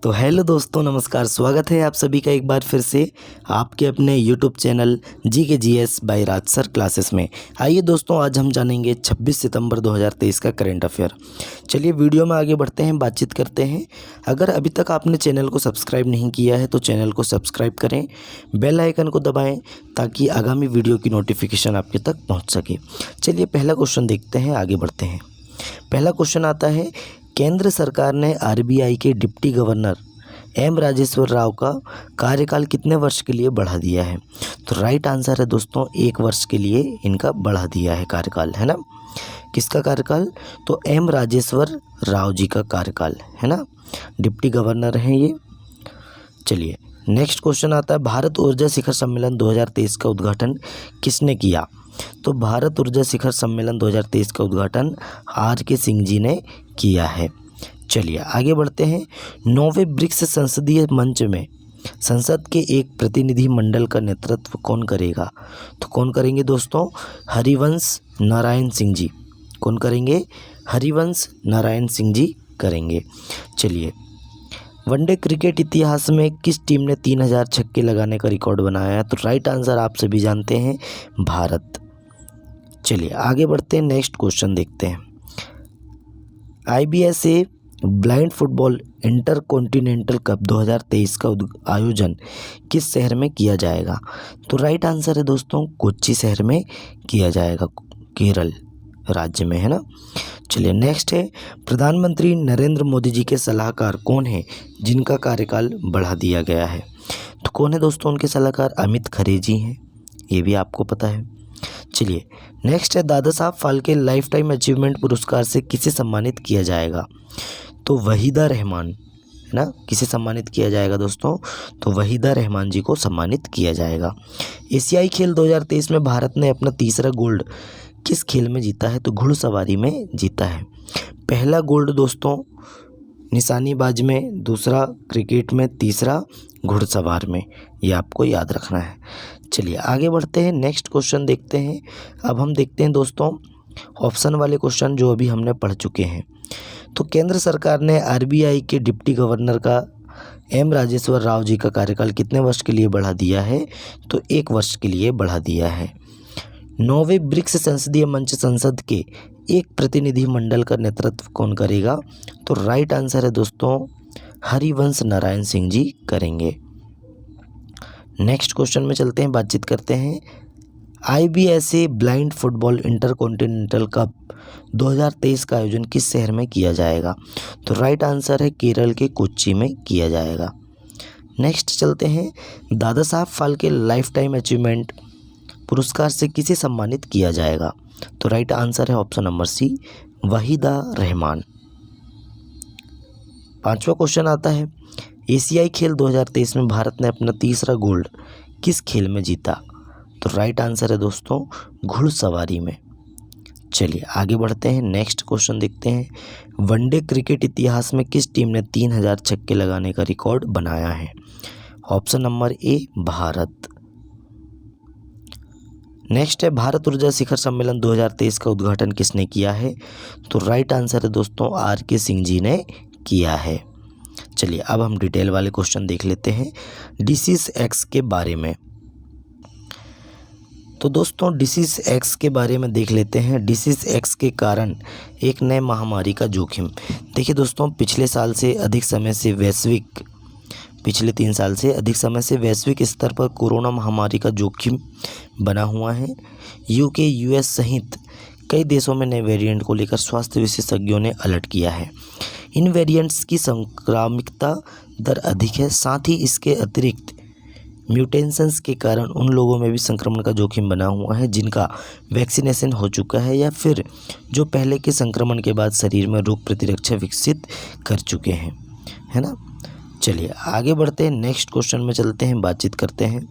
तो हेलो दोस्तों, नमस्कार। स्वागत है आप सभी का एक बार फिर से आपके अपने यूट्यूब चैनल GK बाय राज सर क्लासेस में। आइए दोस्तों, आज हम जानेंगे 26 सितंबर 2023 का करंट अफेयर। चलिए वीडियो में आगे बढ़ते हैं, बातचीत करते हैं। अगर अभी तक आपने चैनल को सब्सक्राइब नहीं किया है तो चैनल को सब्सक्राइब करें, बेल आइकन को दबाएँ ताकि आगामी वीडियो की नोटिफिकेशन आपके तक पहुँच सके। चलिए पहला क्वेश्चन देखते हैं, आगे बढ़ते हैं। पहला क्वेश्चन आता है, केंद्र सरकार ने RBI के deputy governor M Rajeshwar Rao का कार्यकाल कितने वर्ष के लिए बढ़ा दिया है? तो राइट आंसर है दोस्तों, 1 वर्ष के लिए इनका बढ़ा दिया है कार्यकाल, है ना। किसका कार्यकाल? तो M राजेश्वर राव जी का कार्यकाल, है ना। डिप्टी गवर्नर हैं ये। चलिए नेक्स्ट क्वेश्चन आता है, भारत ऊर्जा शिखर सम्मेलन 2023 का उद्घाटन किसने किया? तो भारत ऊर्जा शिखर सम्मेलन 2023 का उद्घाटन RK सिंह जी ने किया है। चलिए आगे बढ़ते हैं। 9वें ब्रिक्स संसदीय मंच में संसद के एक प्रतिनिधि मंडल का नेतृत्व कौन करेगा? तो कौन करेंगे दोस्तों? हरिवंश नारायण सिंह जी। कौन करेंगे? हरिवंश नारायण सिंह जी करेंगे। चलिए, वनडे क्रिकेट इतिहास में किस टीम ने 3000 छक्के लगाने का रिकॉर्ड बनाया है? तो राइट आंसर आप सभी जानते हैं, भारत। चलिए आगे बढ़ते हैं, नेक्स्ट क्वेश्चन देखते हैं। IBSA blind football inter continental cup 2023 का आयोजन किस शहर में किया जाएगा? तो राइट आंसर है दोस्तों, कोच्चि शहर में किया जाएगा, केरल राज्य में, है ना। चलिए नेक्स्ट है, प्रधानमंत्री नरेंद्र मोदी जी के सलाहकार कौन है जिनका कार्यकाल बढ़ा दिया गया है? तो कौन है दोस्तों उनके सलाहकार? अमित खरे जी हैं, ये भी आपको पता है। चलिए नेक्स्ट है, Dada Saheb Phalke life time achievement पुरस्कार से किसे सम्मानित किया जाएगा? तो वहीदा रहमान, है ना। किसे सम्मानित किया जाएगा दोस्तों? तो वहीदा रहमान जी को सम्मानित किया जाएगा। एशियाई खेल 2023 में भारत ने अपना तीसरा गोल्ड किस खेल में जीता है? तो घुड़सवारी में जीता है। पहला गोल्ड दोस्तों निशानेबाज में, दूसरा क्रिकेट में, तीसरा घुड़सवार में, ये आपको याद रखना है। चलिए आगे बढ़ते हैं, नेक्स्ट क्वेश्चन देखते हैं। अब हम देखते हैं दोस्तों ऑप्शन वाले क्वेश्चन जो अभी हमने पढ़ चुके हैं। तो केंद्र सरकार ने RBI के डिप्टी गवर्नर का M राजेश्वर राव जी का कार्यकाल कितने वर्ष के लिए बढ़ा दिया है? तो 1 वर्ष के लिए बढ़ा दिया है। 9वें ब्रिक्स संसदीय मंच संसद के एक प्रतिनिधि मंडल का नेतृत्व कौन करेगा? तो राइट आंसर है दोस्तों, हरिवंश नारायण सिंह जी करेंगे। नेक्स्ट क्वेश्चन में चलते हैं, बातचीत करते हैं। IBSA blind football inter continental cup 2023 का आयोजन किस शहर में किया जाएगा? तो राइट आंसर है, केरल के कोच्चि में किया जाएगा। नेक्स्ट चलते हैं, Dada Saheb Phalke life time achievement पुरस्कार से किसे सम्मानित किया जाएगा? तो राइट आंसर है option number C, Waheeda Rehman. 5वां क्वेश्चन आता है, एशियाई खेल 2023 में भारत ने अपना तीसरा गोल्ड किस खेल में जीता? तो राइट आंसर है दोस्तों, घुड़सवारी में। चलिए आगे बढ़ते हैं, नेक्स्ट क्वेश्चन देखते हैं। वनडे क्रिकेट इतिहास में किस टीम ने 3000 छक्के लगाने का रिकॉर्ड बनाया है? Option number A, Bharat. Next है, भारत ऊर्जा शिखर सम्मेलन 2023 का उद्घाटन किसने किया है? तो राइट आंसर है दोस्तों, RK सिंह जी ने किया है। चलिए अब हम डिटेल वाले क्वेश्चन देख लेते हैं डिसीज X के बारे में। तो दोस्तों डिसीज X के बारे में देख लेते हैं। डिसीज X के कारण एक नए महामारी का जोखिम। देखिए दोस्तों, पिछले 3 साल से अधिक समय से वैश्विक स्तर पर कोरोना महामारी का जोखिम बना हुआ है। UK, US सहित कई देशों में नए वेरिएंट को लेकर स्वास्थ्य विशेषज्ञों ने अलर्ट किया है। इन वेरिएंट्स की संक्रामकता दर अधिक है, साथ ही इसके अतिरिक्त म्यूटेशंस के कारण उन लोगों में भी संक्रमण का जोखिम बना हुआ है जिनका वैक्सीनेशन हो चुका है या फिर जो पहले के संक्रमण के बाद शरीर में रोग प्रतिरक्षा विकसित कर चुके हैं, है ना। चलिए आगे बढ़ते हैं, नेक्स्ट क्वेश्चन में चलते हैं, बातचीत करते हैं।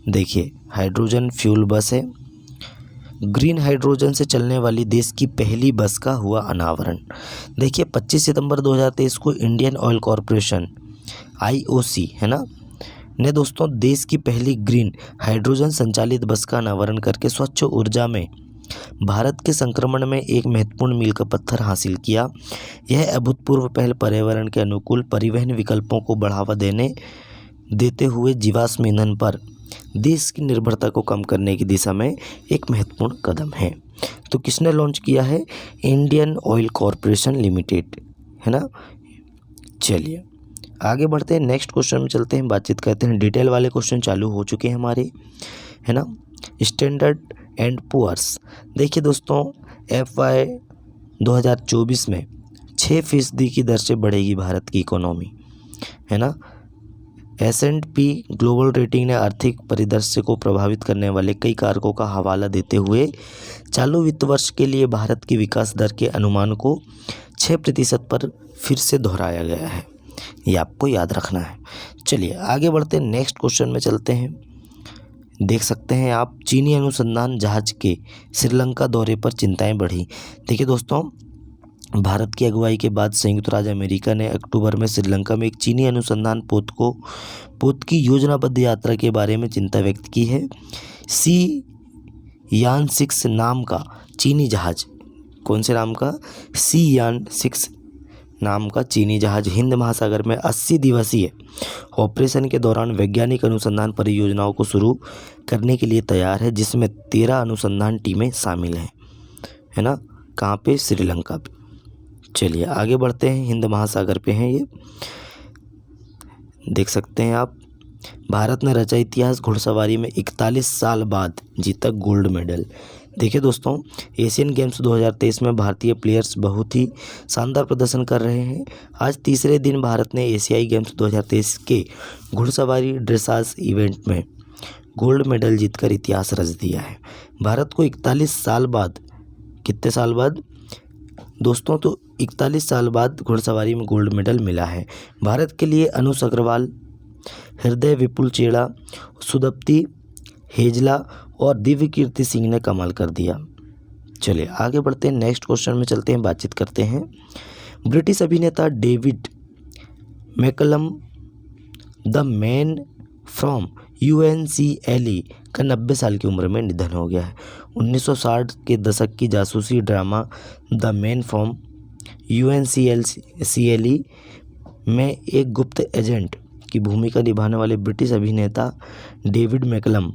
देखिए, हाइड्रोजन फ्यूल बस है। ग्रीन हाइड्रोजन से चलने वाली देश की पहली बस का हुआ अनावरण। देखिए 25 सितंबर 2023 को इंडियन ऑयल कॉरपोरेशन IOC, है ना, ने दोस्तों देश की पहली ग्रीन हाइड्रोजन संचालित बस का अनावरण करके स्वच्छ ऊर्जा में भारत के संक्रमण में एक महत्वपूर्ण मील का पत्थर हासिल किया। यह अभूतपूर्व पहल पर्यावरण के अनुकूल परिवहन विकल्पों को बढ़ावा देते हुए जीवाश्म ईंधन पर देश की निर्भरता को कम करने की दिशा में एक महत्वपूर्ण कदम है। तो किसने लॉन्च किया है? इंडियन ऑयल कॉरपोरेशन लिमिटेड, है ना। चलिए आगे बढ़ते हैं, नेक्स्ट क्वेश्चन में चलते हैं, बातचीत करते हैं। डिटेल वाले क्वेश्चन चालू हो चुके हैं हमारे, है ना। स्टैंडर्ड एंड पुअर्स, देखिए दोस्तों, FY 2024 में 6% की दर से बढ़ेगी भारत की इकोनॉमी, है ना। S&P ग्लोबल रेटिंग ने आर्थिक परिदृश्य को प्रभावित करने वाले कई कारकों का हवाला देते हुए चालू वित्त वर्ष के लिए भारत की विकास दर के अनुमान को 6% पर फिर से दोहराया गया है। ये आपको याद रखना है। चलिए आगे बढ़ते हैं, नेक्स्ट क्वेश्चन में चलते हैं। देख सकते हैं आप, चीनी अनुसंधान जहाज के श्रीलंका दौरे पर चिंताएं बढ़ी। देखिए दोस्तों, भारत की अगुवाई के बाद संयुक्त राज्य अमेरिका ने अक्टूबर में श्रीलंका में एक चीनी अनुसंधान पोत की योजनाबद्ध यात्रा के बारे में चिंता व्यक्त की है। सी यान 6 नाम का चीनी जहाज, कौन से नाम का? सी यान 6 नाम का चीनी जहाज हिंद महासागर में 80 दिवसीय ऑपरेशन के दौरान वैज्ञानिक अनुसंधान परियोजनाओं को शुरू करने के लिए तैयार है, जिसमें 13 अनुसंधान टीमें शामिल हैं, है ना। कहाँ पे? श्रीलंका पे। चलिए आगे बढ़ते हैं, हिंद महासागर पे हैं ये, देख सकते हैं आप। भारत ने रचा इतिहास, घुड़सवारी में 41 साल बाद जीता गोल्ड मेडल। देखिए दोस्तों, एशियन गेम्स 2023 में भारतीय प्लेयर्स बहुत ही शानदार प्रदर्शन कर रहे हैं। आज तीसरे दिन भारत ने एशियाई गेम्स 2023 के घुड़सवारी ड्रेसाज इवेंट में गोल्ड मेडल जीतकर इतिहास रच दिया है। भारत को 41 साल बाद, कितने साल बाद दोस्तों? तो 41 साल बाद घुड़सवारी में गोल्ड मेडल मिला है। भारत के लिए अनुज अग्रवाल, हृदय विपुल चेड़ा, सुदप्ती हेजला और दिव्य कीर्ति सिंह ने कमाल कर दिया। चलिए आगे बढ़ते हैं, नेक्स्ट क्वेश्चन में चलते हैं, बातचीत करते हैं। ब्रिटिश अभिनेता David McCullum the man from UNCLE का 90 साल की उम्र में निधन हो गया है। 1960 के दशक की जासूसी drama the man from UNCLE में एक गुप्त एजेंट की भूमिका निभाने वाले ब्रिटिश अभिनेता डेविड मैकलम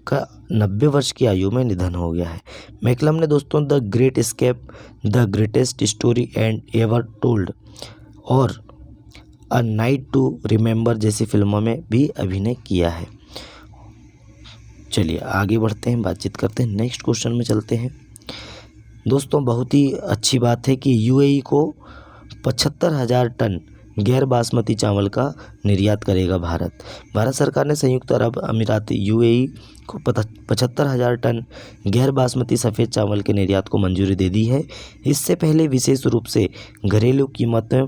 का 90 वर्ष की आयु में निधन हो गया है। मैकलम ने दोस्तों the great escape, the greatest story and ever told और अ नाइट टू रिमेंबर जैसी फिल्मों में भी अभिनय किया है। चलिए आगे बढ़ते हैं, बातचीत करते हैं, नेक्स्ट क्वेश्चन में चलते हैं। दोस्तों बहुत ही अच्छी बात है कि UAE को 75,000 टन गैर बासमती चावल का निर्यात करेगा भारत। भारत सरकार ने संयुक्त अरब अमीरात UAE को 75,000 टन गैर बासमती सफ़ेद चावल के निर्यात को मंजूरी दे दी है। इससे पहले विशेष रूप से घरेलू कीमतों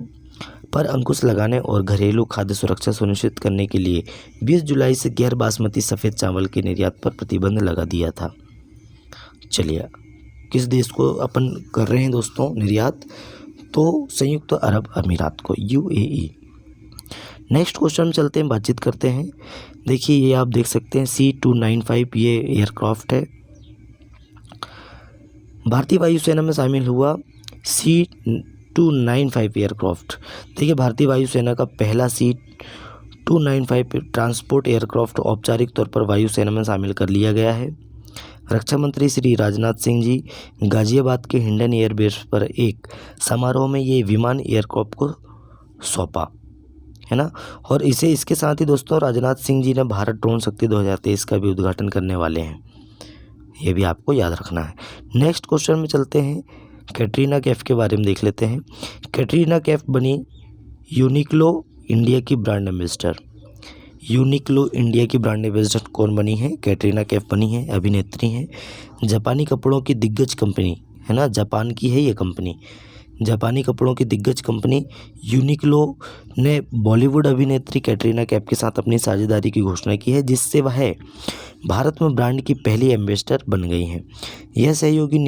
पर अंकुश लगाने और घरेलू खाद्य सुरक्षा सुनिश्चित करने के लिए 20 जुलाई से गैर बासमती सफ़ेद चावल के निर्यात पर प्रतिबंध लगा दिया था। चलिए किस देश को अपन कर रहे हैं दोस्तों निर्यात? तो संयुक्त अरब अमीरात को, UAE। नेक्स्ट क्वेश्चन में चलते हैं, बातचीत करते हैं। देखिए ये आप देख सकते हैं C295 ये एयरक्राफ्ट है। भारतीय वायुसेना में शामिल हुआ C295 एयरक्राफ्ट। देखिए भारतीय वायुसेना का पहला C295 ट्रांसपोर्ट एयरक्राफ्ट औपचारिक तौर पर वायुसेना में शामिल कर लिया गया है। रक्षा मंत्री श्री राजनाथ सिंह जी गाजियाबाद के हिंडन एयरबेस पर एक समारोह में ये विमान एयरक्राफ्ट को सौंपा, है ना। और इसके साथ ही दोस्तों राजनाथ सिंह जी ने भारत ड्रोन शक्ति 2023 का भी उद्घाटन करने वाले हैं, ये भी आपको याद रखना है। नेक्स्ट क्वेश्चन में चलते हैं, कैटरीना कैफ के बारे में देख लेते हैं। कैटरीना कैफ बनी यूनिक्लो इंडिया की ब्रांड एम्बेसडर। यूनिक्लो इंडिया की ब्रांड एम्बेसडर कौन बनी है? कैटरीना कैफ बनी है, अभिनेत्री हैं। जापानी कपड़ों की दिग्गज कंपनी, है ना, जापान की है ये कंपनी। जापानी कपड़ों की दिग्गज कंपनी यूनिक्लो ने बॉलीवुड अभिनेत्री कैटरीना कैफ के साथ अपनी साझेदारी की घोषणा की है, जिससे वह भारत में ब्रांड की पहली एम्बेसडर बन गई हैं। यह सहयोगी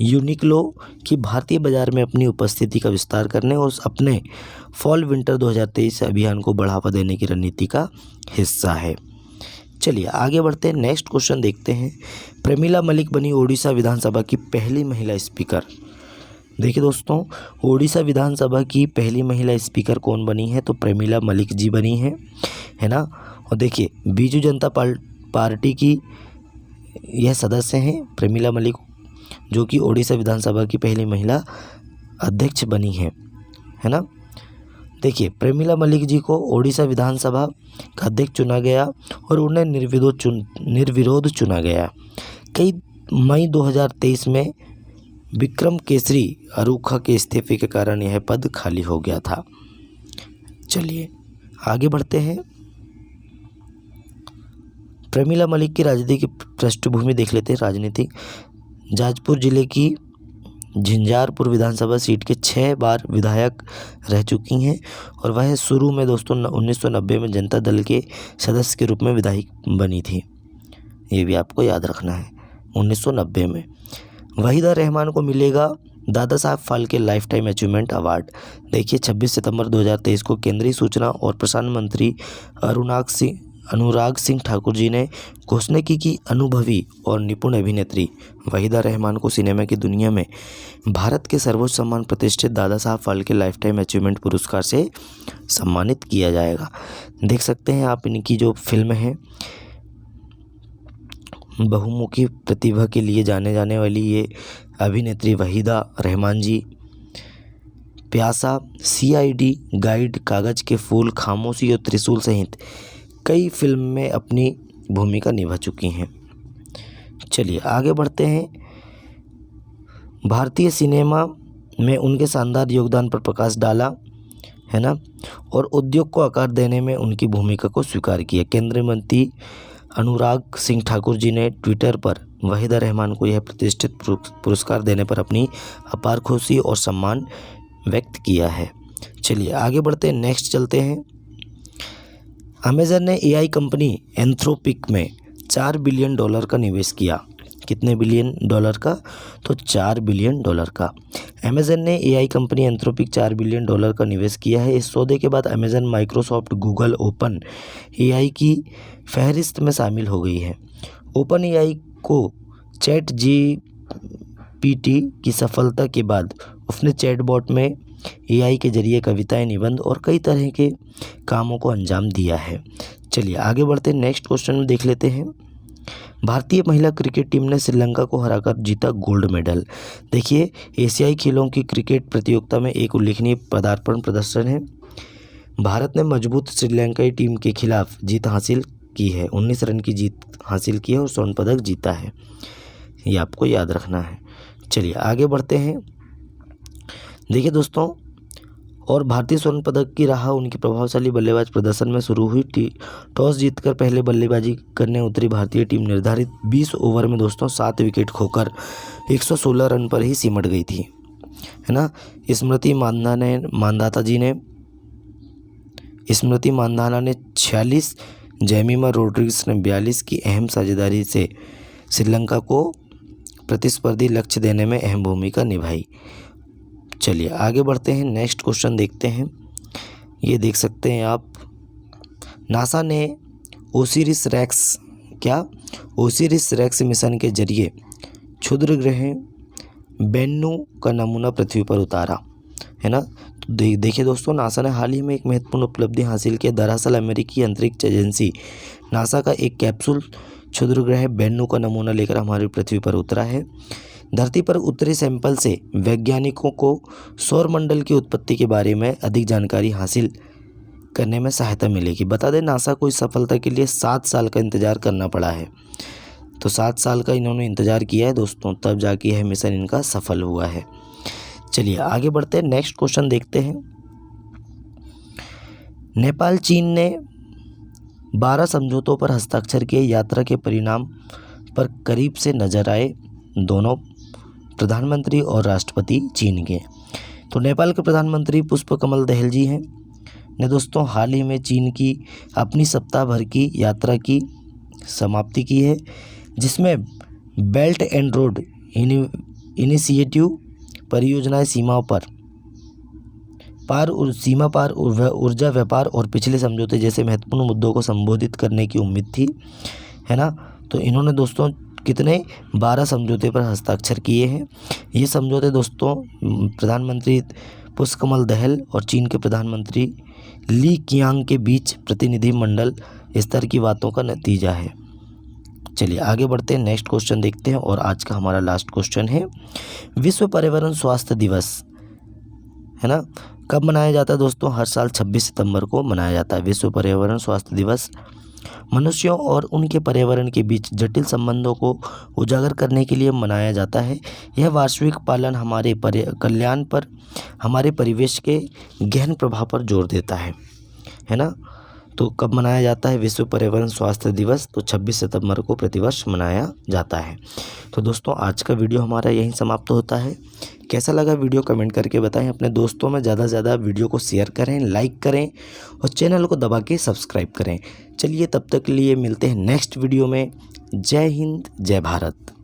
यूनिक्लो की भारतीय बाजार में अपनी उपस्थिति का विस्तार करने और अपने फॉल विंटर 2023 अभियान को बढ़ावा देने की रणनीति का हिस्सा है। चलिए आगे बढ़ते हैं, नेक्स्ट क्वेश्चन देखते हैं। प्रेमिला मलिक बनी ओडिशा विधानसभा की पहली महिला स्पीकर। देखिए दोस्तों, ओडिशा विधानसभा की पहली महिला स्पीकर कौन बनी है? तो प्रेमिला मलिक जी बनी है ना। और देखिए बीजू जनता पार्टी की यह सदस्य हैं प्रेमिला मलिक, जो कि ओडिशा विधानसभा की पहली महिला अध्यक्ष बनी है ना। देखिए प्रेमिला मलिक जी को ओडिशा विधानसभा का अध्यक्ष चुना गया और उन्हें निर्विरोध चुना गया। कई मई 2023 में विक्रम केसरी अरूखा के इस्तीफे के कारण यह पद खाली हो गया था। चलिए आगे बढ़ते हैं, प्रेमिला मलिक की राजनीतिक पृष्ठभूमि देख लेते हैं। राजनीतिक जाजपुर जिले की झंझारपुर विधानसभा सीट के 6 बार विधायक रह चुकी हैं और वह शुरू में दोस्तों 1990 में जनता दल के सदस्य के रूप में विधायक बनी थी। ये भी आपको याद रखना है, 1990 में। वहीदा रहमान को मिलेगा Dada Saheb Phalke life time achievement award. देखिए 26 सितंबर 2023 को केंद्रीय सूचना और प्रसारण मंत्री अनुराग सिंह ठाकुर जी ने घोषणा की कि अनुभवी और निपुण अभिनेत्री वहीदा रहमान को सिनेमा की दुनिया में भारत के सर्वोच्च सम्मान प्रतिष्ठित Dada Saheb Phalke life time achievement पुरस्कार से सम्मानित किया जाएगा। देख सकते हैं आप इनकी जो फिल्म है, बहुमुखी प्रतिभा के लिए जाने जाने वाली ये अभिनेत्री वहीदा रहमान जी प्यासा, CID, गाइड, कागज के फूल, खामोशी और त्रिशूल सहित कई फिल्म में अपनी भूमिका निभा चुकी हैं। चलिए आगे बढ़ते हैं, भारतीय सिनेमा में उनके शानदार योगदान पर प्रकाश डाला है ना, और उद्योग को आकार देने में उनकी भूमिका को स्वीकार किया। केंद्रीय मंत्री अनुराग सिंह ठाकुर जी ने ट्विटर पर वहीदा रहमान को यह प्रतिष्ठित पुरस्कार देने पर अपनी अपार खुशी और सम्मान व्यक्त किया है। चलिए आगे बढ़ते हैं, नेक्स्ट चलते हैं। अमेज़न ने AI कंपनी एंथ्रोपिक में $4 बिलियन का निवेश किया। कितने बिलियन डॉलर का? तो $4 बिलियन का। अमेज़न ने AI कंपनी एंथ्रोपिक $4 बिलियन का निवेश किया है। इस सौदे के बाद Amazon, Microsoft, Google, open AI की फहरिस्त में शामिल हो गई है। ओपन AI को ChatGPT की सफलता के बाद उसने चैटबॉट में AI के जरिए कविताएं, निबंध और कई तरह के कामों को अंजाम दिया है। चलिए आगे बढ़ते हैं, नेक्स्ट क्वेश्चन में देख लेते हैं। भारतीय महिला क्रिकेट टीम ने श्रीलंका को हराकर जीता गोल्ड मेडल। देखिए एशियाई खेलों की क्रिकेट प्रतियोगिता में एक उल्लेखनीय पदार्पण प्रदर्शन है। भारत ने मजबूत श्रीलंकाई टीम के खिलाफ जीत हासिल की है, 19 रन की जीत हासिल की है और स्वर्ण पदक जीता है। ये आपको याद रखना है। चलिए आगे बढ़ते हैं। देखिए दोस्तों, और भारतीय स्वर्ण पदक की राह उनकी प्रभावशाली बल्लेबाज प्रदर्शन में शुरू हुई। टॉस जीतकर पहले बल्लेबाजी करने उतरी भारतीय टीम निर्धारित 20 ओवर में दोस्तों 7 विकेट खोकर 116 रन पर ही सिमट गई थी, है ना। स्मृति मानधाना ने 46, जेमिमा रोड्रिग्स ने 42 की अहम साझेदारी से श्रीलंका को प्रतिस्पर्धी लक्ष्य देने में अहम भूमिका निभाई। चलिए आगे बढ़ते हैं, नेक्स्ट क्वेश्चन देखते हैं। ये देख सकते हैं आप, नासा ने ओसिरिस रेक्स मिशन के जरिए क्षुद्र ग्रह बेन्नू का नमूना पृथ्वी पर उतारा, है ना। तो देखिए दोस्तों, नासा ने हाल ही में एक महत्वपूर्ण उपलब्धि हासिल की। दरअसल अमेरिकी अंतरिक्ष एजेंसी नासा का एक कैप्सूल क्षुद्र ग्रह बेन्नू का नमूना लेकर हमारी पृथ्वी पर उतरा है। धरती पर उतरे सैंपल से वैज्ञानिकों को सौरमंडल की उत्पत्ति के बारे में अधिक जानकारी हासिल करने में सहायता मिलेगी। बता दें, नासा को इस सफलता के लिए 7 साल का इंतजार करना पड़ा है। तो 7 साल का इन्होंने इंतजार किया है दोस्तों, तब जाके यह मिशन इनका सफल हुआ है। चलिए आगे बढ़ते हैं, नेक्स्ट क्वेश्चन देखते हैं। नेपाल चीन ने 12 समझौतों पर हस्ताक्षर किए। यात्रा के परिणाम पर करीब से नजर आए दोनों प्रधानमंत्री और राष्ट्रपति चीन के। तो नेपाल के प्रधानमंत्री पुष्पकमल दहल जी हैं ने दोस्तों हाल ही में चीन की अपनी सप्ताह भर की यात्रा की समाप्ति की है, जिसमें बेल्ट एंड रोड इनिशिएटिव परियोजनाएं सीमाओं पर सीमा पार ऊर्जा व्यापार और पिछले समझौते जैसे महत्वपूर्ण मुद्दों को संबोधित करने की उम्मीद थी, है ना। तो इन्होंने दोस्तों कितने 12 समझौते पर हस्ताक्षर किए हैं। ये समझौते दोस्तों प्रधानमंत्री पुष्पकमल दहल और चीन के प्रधानमंत्री ली कियांग के बीच प्रतिनिधिमंडल स्तर की बातों का नतीजा है। चलिए आगे बढ़ते हैं, नेक्स्ट क्वेश्चन देखते हैं। और आज का हमारा लास्ट क्वेश्चन है, विश्व पर्यावरण स्वास्थ्य दिवस, है ना, कब मनाया जाता है दोस्तों? हर साल 26 सितंबर को मनाया जाता है विश्व पर्यावरण स्वास्थ्य दिवस। मनुष्यों और उनके पर्यावरण के बीच जटिल संबंधों को उजागर करने के लिए मनाया जाता है। यह वार्षिक पालन हमारे कल्याण पर, हमारे परिवेश के गहन प्रभाव पर जोर देता है ना। तो कब मनाया जाता है विश्व पर्यावरण स्वास्थ्य दिवस? तो 26 सितंबर को प्रतिवर्ष मनाया जाता है। तो दोस्तों आज का वीडियो हमारा यहीं समाप्त होता है। कैसा लगा वीडियो कमेंट करके बताएं। अपने दोस्तों में ज़्यादा से ज़्यादा वीडियो को शेयर करें, लाइक करें और चैनल को दबा के सब्सक्राइब करें। चलिए तब तक के लिए मिलते हैं नेक्स्ट वीडियो में। जय हिंद, जय भारत।